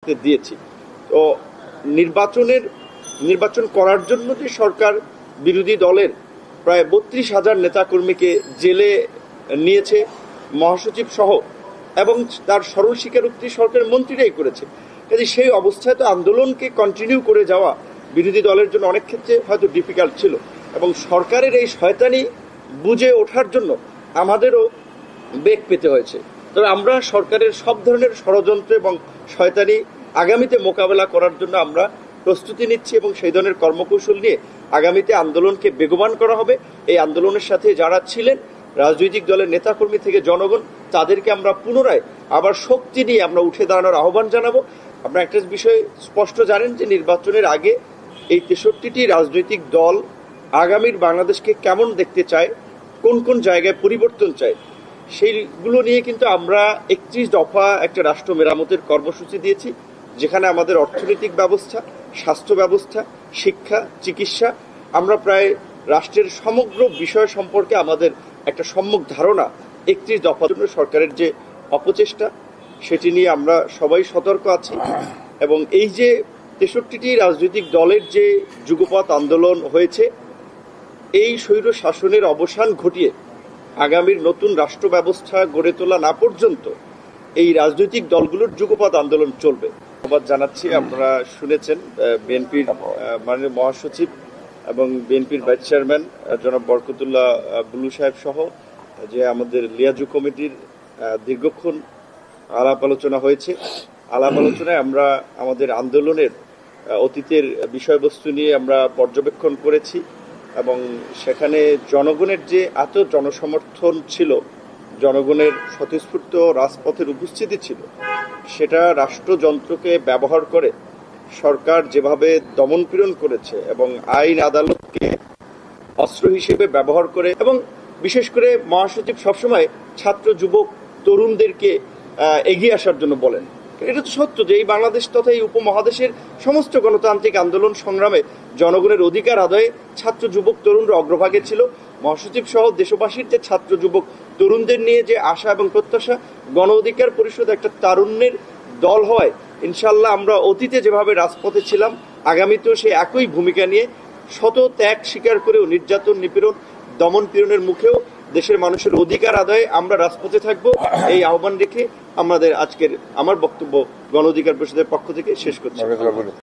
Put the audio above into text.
করতে দিয়েছি। তো নির্বাচন করার জন্য যে সরকার বিরোধী দলের প্রায় ৩২,০০০ নেতাকর্মীকে জেলে নিয়েছে মহাসচিব সহ, এবং তার সরল স্বীকারোক্তি সরকারের মন্ত্রীরাই করেছে। কাজে সেই অবস্থায় তো আন্দোলনকে কন্টিনিউ করে যাওয়া বিরোধী দলের জন্য অনেক ক্ষেত্রে হয়তো ডিফিকাল্ট ছিল, এবং সরকারের এই শয়তানি বুঝে ওঠার জন্য আমাদেরও বেগ পেতে হয়েছে। তবে আমরা সরকারের সব ধরনের ষড়যন্ত্র এবং শয়তানি আগামীতে মোকাবেলা করার জন্য আমরা প্রস্তুতি নিচ্ছি, এবং সেই ধরনের কর্মকৌশল নিয়ে আগামীতে আন্দোলনকে বেগবান করা হবে। এই আন্দোলনের সাথে যারা ছিলেন রাজনৈতিক দলের নেতাকর্মী থেকে জনগণ, তাদেরকে আমরা পুনরায় আবার শক্তি নিয়ে আমরা উঠে দাঁড়ানোর আহ্বান জানাবো। আপনারা একটা বিষয় স্পষ্ট জানেন যে নির্বাচনের আগে এই ৬৩টি রাজনৈতিক দল আগামীর বাংলাদেশকে কেমন দেখতে চায়, কোন কোন জায়গায় পরিবর্তন চায়, সেইগুলো নিয়ে কিন্তু আমরা ৩১ দফা একটা রাষ্ট্র মেরামতের কর্মসূচি দিয়েছি, যেখানে আমাদের অর্থনৈতিক ব্যবস্থা, স্বাস্থ্য ব্যবস্থা, শিক্ষা, চিকিৎসা, আমরা প্রায় রাষ্ট্রের সমগ্র বিষয় সম্পর্কে আমাদের একটা সম্যক ধারণা ৩১ দফার জন্য সরকারের যে অপচেষ্টা, সেটি নিয়ে আমরা সবাই সতর্ক আছি। এবং এই যে ৬৩টি রাজনৈতিক দলের যে যুগপৎ আন্দোলন হয়েছে, এই স্বৈর শাসনের অবসান ঘটিয়ে আগামীর নতুন রাষ্ট্র ব্যবস্থা গড়ে তোলা না পর্যন্ত এই রাজনৈতিক দলগুলোর যুগপৎ আন্দোলন চলবে। ধন্যবাদ জানাচ্ছি। আপনারা শুনেছেন বিএনপির মাননীয় মহাসচিব এবং বিএনপির ভাইস চেয়ারম্যান জনাব বরকতুল্লাহ বুলু সাহেব সহ যে আমাদের লিয়াজু কমিটির দীর্ঘক্ষণ আলাপ আলোচনা হয়েছে। আলাপ আলোচনায় আমরা আমাদের আন্দোলনের অতীতের বিষয়বস্তু নিয়ে আমরা পর্যবেক্ষণ করেছি, এবং সেখানে জনগণের যে এত জনসমর্থন ছিল, জনগণের স্বতঃস্ফূর্ত রাজপথের উপস্থিতি ছিল, সেটা রাষ্ট্রযন্ত্রকে ব্যবহার করে সরকার যেভাবে দমনপীড়ন করেছে এবং আইন আদালতকে অস্ত্র হিসেবে ব্যবহার করে, এবং বিশেষ করে মহাসচিব সবসময় ছাত্র যুবক তরুণদেরকে এগিয়ে আসার জন্য বলেন। এটা তো সত্য যে এই বাংলাদেশ তথা এই উপমহাদেশের সমস্ত গণতান্ত্রিক আন্দোলন সংগ্রামে জনগণের অধিকার আদায়ে ছাত্র যুবক তরুণরা অগ্রভাগে ছিল। মহাসচিব সহ দেশবাসীর যে ছাত্র যুবক তরুণদের নিয়ে যে আশা এবং প্রত্যাশা, গণ অধিকার পরিষদ একটা তারুণ্যের দল হয়, ইনশাল্লাহ আমরা অতীতে যেভাবে রাজপথে ছিলাম, আগামীতেও সেই একই ভূমিকা নিয়ে শত ত্যাগ স্বীকার করেও নির্যাতন, নিপীড়ন, দমন পীড়নের মুখেও দেশের মানুষের অধিকার আদায়ে আমরা রাজপথে থাকব। এই আহ্বান রেখে আমার বক্তব্য গণ অধিকার পরিষদের পক্ষ থেকে শেষ করছি।